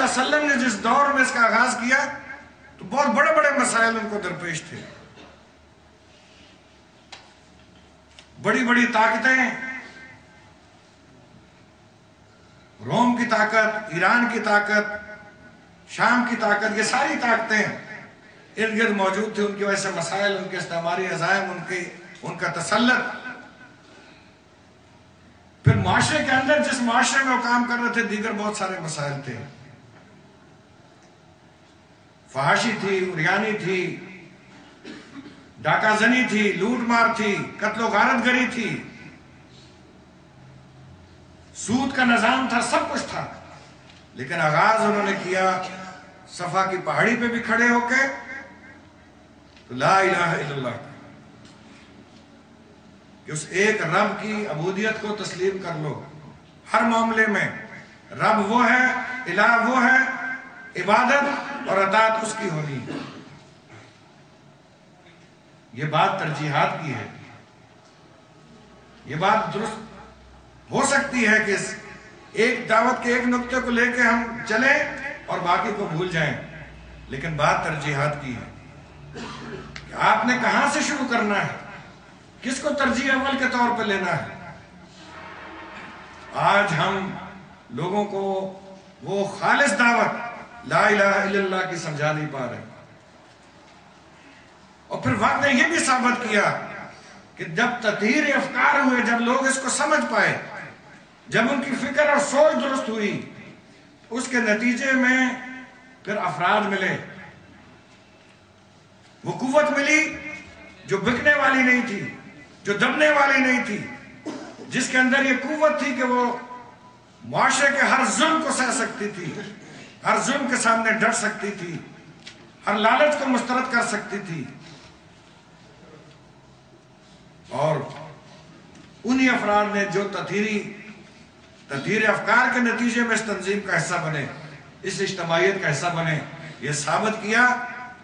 صلی اللہ علیہ وسلم نے جس دور میں اس کا آغاز کیا تو بہت بڑے بڑے مسائل ان کو درپیش تھے. بڑی بڑی طاقتیں، روم کی طاقت، ایران کی طاقت، شام کی طاقت، یہ ساری طاقتیں ارد گرد موجود تھے. ان کی وجہ سے مسائل، ان کے استعماری عزائم، ان کا تسلط. پھر معاشرے کے اندر جس معاشرے میں وہ کام کر رہے تھے دیگر بہت سارے مسائل تھے. فحاشی تھی، عریانی تھی، ڈاکہ زنی تھی، لوٹ مار تھی، قتل و غارت گری تھی، سود کا نظام تھا، سب کچھ تھا. لیکن آغاز انہوں نے کیا صفا کی پہاڑی پہ بھی کھڑے ہو کے تو لا الہ الا اللہ، کہ اس ایک رب کی عبودیت کو تسلیم کر لو. ہر معاملے میں رب وہ ہے، الہ وہ ہے، عبادت اور اطاعت اس کی ہونی ہے. یہ بات ترجیحات کی ہے. یہ بات درست ہو سکتی ہے کہ ایک دعوت کے ایک نقطے کو لے کے ہم چلیں اور باقی کو بھول جائیں، لیکن بات ترجیحات کی ہے کہ آپ نے کہاں سے شروع کرنا ہے، کس کو ترجیح اول کے طور پہ لینا ہے. آج ہم لوگوں کو وہ خالص دعوت لا الہ الا اللہ کی سمجھا نہیں پا رہے. اور پھر وقت نے یہ بھی ثابت کیا کہ جب تطہیر افکار ہوئے، جب لوگ اس کو سمجھ پائے، جب ان کی فکر اور سوچ درست ہوئی، اس کے نتیجے میں پھر افراد ملے، وہ قوت ملی جو بکنے والی نہیں تھی، جو دبنے والی نہیں تھی، جس کے اندر یہ قوت تھی کہ وہ معاشرے کے ہر ظلم کو سہ سکتی تھی، ہر ظلم کے سامنے ڈٹ سکتی تھی، ہر لالچ کو مسترد کر سکتی تھی. اور انہی افراد نے جو تطہیر افکار کے نتیجے میں اس تنظیم کا حصہ بنے، اس اجتماعیت کا حصہ بنے، یہ ثابت کیا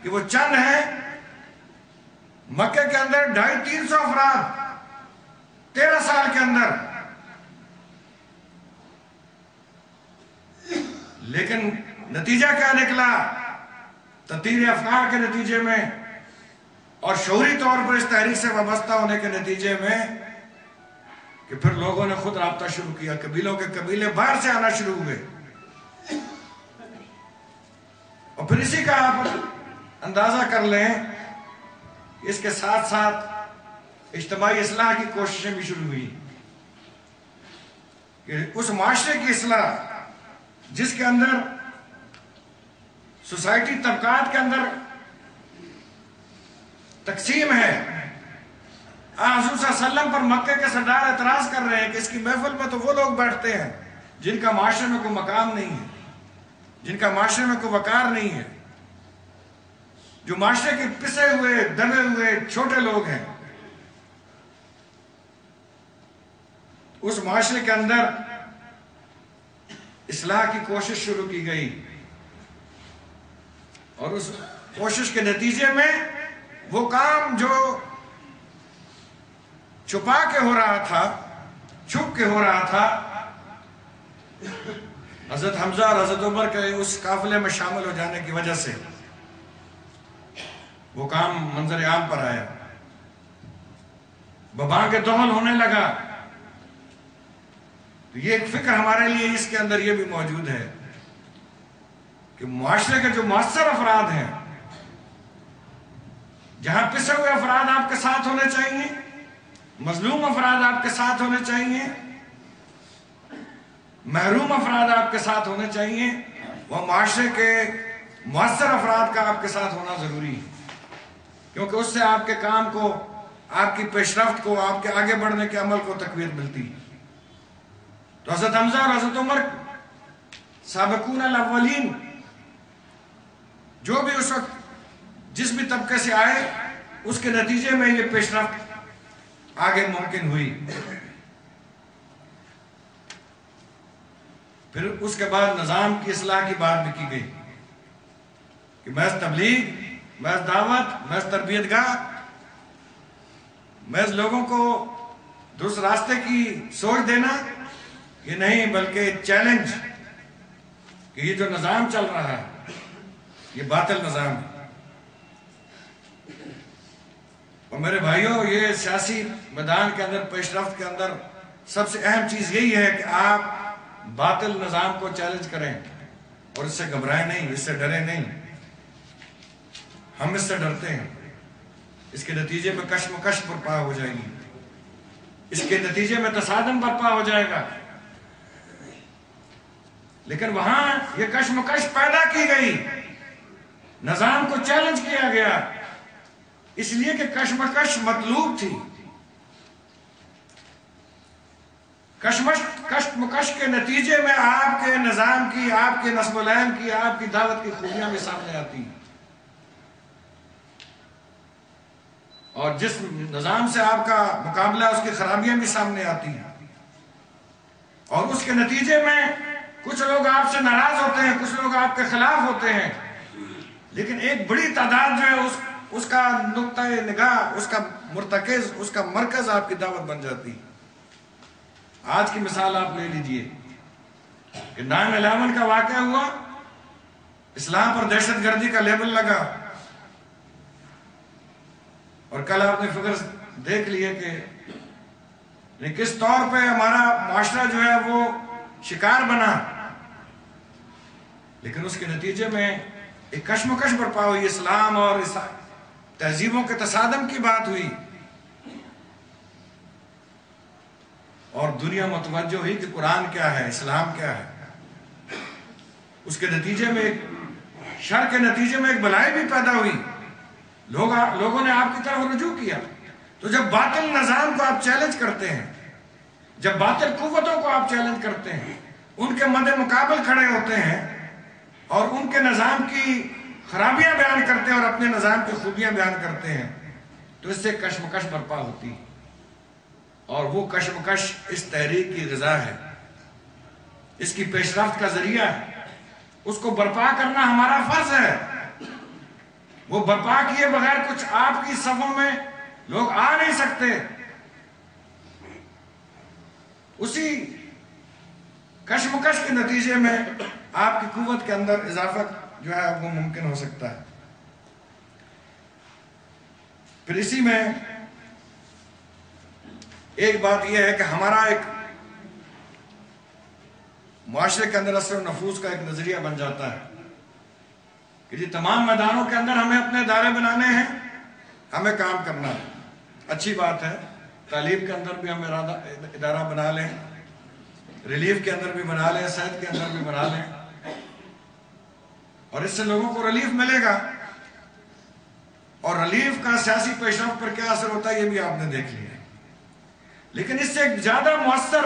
کہ وہ چند ہیں. مکے کے اندر 250-300 افراد 13 سال کے اندر، لیکن نتیجہ کیا نکلا؟ تطہیر افکار کے نتیجے میں اور شعوری طور پر اس تحریک سے وابستہ ہونے کے نتیجے میں کہ پھر لوگوں نے خود رابطہ شروع کیا، قبیلوں کے قبیلے باہر سے آنا شروع ہوئے. اور پھر اسی کا آپ اندازہ کر لیں، اس کے ساتھ ساتھ اجتماعی اصلاح کی کوششیں بھی شروع ہوئی کہ اس معاشرے کی اصلاح جس کے اندر سوسائٹی طبقات کے اندر تقسیم ہے. حضور صلی اللہ علیہ وسلم پر مکے کے سردار اعتراض کر رہے ہیں کہ اس کی محفل میں تو وہ لوگ بیٹھتے ہیں جن کا معاشرے میں کوئی مقام نہیں ہے، جن کا معاشرے میں کوئی وقار نہیں ہے، جو معاشرے کے پسے ہوئے، دبے ہوئے چھوٹے لوگ ہیں. اس معاشرے کے اندر اصلاح کی کوشش شروع کی گئی اور اس کوشش کے نتیجے میں وہ کام جو چھپا کے ہو رہا تھا، چھپ کے ہو رہا تھا، حضرت حمزہ اور حضرت عمر کے اس قافلے میں شامل ہو جانے کی وجہ سے وہ کام منظر عام پر آیا، وبا کے دہل ہونے لگا. تو یہ ایک فکر ہمارے لیے اس کے اندر یہ بھی موجود ہے کہ معاشرے کے جو مؤثر افراد ہیں، جہاں پسے ہوئے افراد آپ کے ساتھ ہونے چاہیے، مظلوم افراد آپ کے ساتھ ہونے چاہیے، محروم افراد آپ کے ساتھ ہونے چاہیے، وہ معاشرے کے مؤثر افراد کا آپ کے ساتھ ہونا ضروری ہے، کیونکہ اس سے آپ کے کام کو، آپ کی پیش رفت کو، آپ کے آگے بڑھنے کے عمل کو تقویت ملتی ہے. تو حضرت حمزہ اور حضرت عمر سابقون الاولین جو بھی اس وقت جس بھی طبقے سے آئے، اس کے نتیجے میں یہ پیش رفت آگے ممکن ہوئی. پھر اس کے بعد نظام کی اصلاح کی بات بھی کی گئی کہ محض تبلیغ، محض دعوت، محض تربیت گاہ، محض لوگوں کو درست راستے کی سوچ دینا، یہ نہیں، بلکہ چیلنج کہ یہ جو نظام چل رہا ہے یہ باطل نظام ہے. اور میرے بھائیوں، یہ سیاسی میدان کے اندر پیش رفت کے اندر سب سے اہم چیز یہی ہے کہ آپ باطل نظام کو چیلنج کریں اور اس سے گھبرائیں نہیں، اس سے ڈریں نہیں. ہم اس سے ڈرتے ہیں. اس کے نتیجے میں کشمکش برپا ہو جائے گی، اس کے نتیجے میں تصادم برپا ہو جائے گا. لیکن وہاں یہ کشمکش پیدا کی گئی، نظام کو چیلنج کیا گیا، اس لیے کہ کشمکش مطلوب تھی. کشمکش کے نتیجے میں آپ کے نظام کی، آپ کے نصب العین کی، آپ کی دعوت کی خوبیاں بھی سامنے آتی ہیں. اور جس نظام سے آپ کا مقابلہ، اس کی خرابیاں بھی سامنے آتی ہیں. اور اس کے نتیجے میں کچھ لوگ آپ سے ناراض ہوتے ہیں، کچھ لوگ آپ کے خلاف ہوتے ہیں. لیکن ایک بڑی تعداد جو ہے اس کا نقطہ نگاہ، اس کا مرتکز، اس کا مرکز آپ کی دعوت بن جاتی ہے. آج کی مثال آپ لے لیجئے کہ 9/11 کا واقعہ ہوا، اسلام پر دہشت گردی کا لیبل لگا، اور کل آپ نے فگر دیکھ لیے کہ کس طور پہ ہمارا معاشرہ جو ہے وہ شکار بنا. لیکن اس کے نتیجے میں ایک کشمکش برپا ہوئی، اسلام اور تہذیبوں کے تصادم کی بات ہوئی، اور دنیا متوجہ ہوئی کہ قرآن کیا ہے، اسلام کیا ہے. اس کے نتیجے میں شر کے نتیجے میں ایک بلائی بھی پیدا ہوئی. لوگوں نے آپ کی طرف رجوع کیا. تو جب باطل نظام کو آپ چیلنج کرتے ہیں، جب باطل قوتوں کو آپ چیلنج کرتے ہیں، ان کے مد مقابل کھڑے ہوتے ہیں اور ان کے نظام کی خرابیاں بیان کرتے ہیں اور اپنے نظام کی خوبیاں بیان کرتے ہیں، تو اس سے کشمکش برپا ہوتی ہے. اور وہ کشمکش اس تحریک کی غذا ہے، اس کی پیش رفت کا ذریعہ ہے. اس کو برپا کرنا ہمارا فرض ہے. وہ برپا کیے بغیر کچھ آپ کی صفوں میں لوگ آ نہیں سکتے. اسی کشمکش کے نتیجے میں آپ کی قوت کے اندر اضافہ جو ہے وہ ممکن ہو سکتا ہے. پھر اسی میں ایک بات یہ ہے کہ ہمارا ایک معاشرے کے اندر اثر و نفوذ کا ایک نظریہ بن جاتا ہے کہ جی تمام میدانوں کے اندر ہمیں اپنے ادارے بنانے ہیں، ہمیں کام کرنا ہے. اچھی بات ہے، تعلیم کے اندر بھی ہم ادارہ بنا لیں، ریلیف کے اندر بھی بنا لیں، صحت کے اندر بھی بنا لیں، اور اس سے لوگوں کو ریلیف ملے گا. اور ریلیف کا سیاسی پیش رفت پر کیا اثر ہوتا ہے یہ بھی آپ نے دیکھ لیا. لیکن اس سے ایک زیادہ مؤثر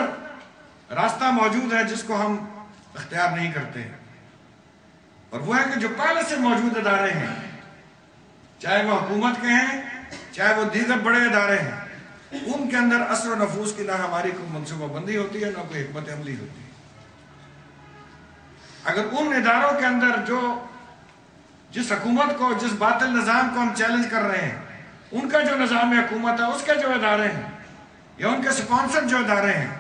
راستہ موجود ہے جس کو ہم اختیار نہیں کرتے، اور وہ ہے کہ جو پہلے سے موجود ادارے ہیں، چاہے وہ حکومت کے ہیں، چاہے وہ دیگر بڑے ادارے ہیں، ان کے اندر اثر و نفوذ کی نہ ہماری کوئی منصوبہ بندی ہوتی ہے، نہ کوئی حکمت عملی ہوتی ہے. اگر ان اداروں کے اندر جس حکومت کو، جس باطل نظام کو ہم چیلنج کر رہے ہیں، ان کا جو نظام حکومت ہے، اس کے جو ادارے ہیں یا ان کے سپانسر جو ادارے ہیں،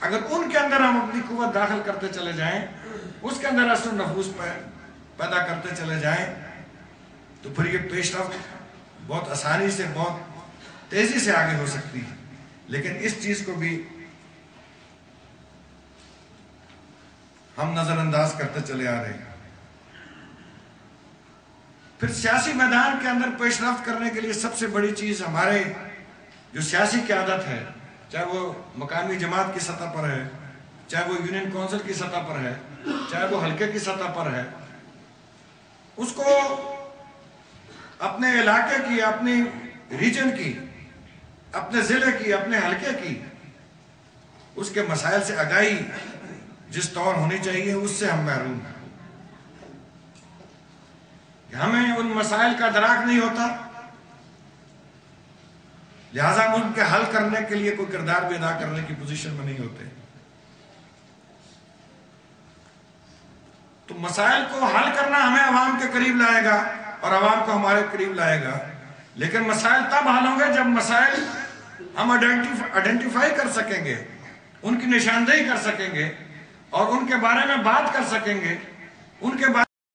اگر ان کے اندر ہم اپنی قوت داخل کرتے چلے جائیں، اس کے اندر اثر و نفوذ پیدا کرتے چلے جائیں، تو پھر یہ پیش رفت بہت آسانی سے، بہت تیزی سے آگے ہو سکتی ہے. لیکن اس چیز کو بھی ہم نظر انداز کرتے چلے آ رہے ہیں. پھر سیاسی میدان کے اندر پیش رفت کرنے کے لیے سب سے بڑی چیز ہمارے جو سیاسی قیادت ہے، چاہے وہ مقامی جماعت کی سطح پر ہے، چاہے وہ یونین کونسل کی سطح پر ہے، چاہے وہ حلقے کی سطح پر ہے، اس کو اپنے علاقے کی، اپنی ریجن کی، اپنے ضلع کی، اپنے حلقے کی، اس کے مسائل سے آگاہی جس طور ہونی چاہیے اس سے ہم محروم ہیں. ہمیں ان مسائل کا ادراک نہیں ہوتا، لہذا ہم ان کے حل کرنے کے لیے کوئی کردار بھی ادا کرنے کی پوزیشن میں نہیں ہوتے. تو مسائل کو حل کرنا ہمیں عوام کے قریب لائے گا اور عوام کو ہمارے قریب لائے گا. لیکن مسائل تب حل ہوں گے جب مسائل ہم آئیڈینٹیفائی کر سکیں گے، ان کی نشاندہی کر سکیں گے اور ان کے بارے میں بات کر سکیں گے ان کے بعد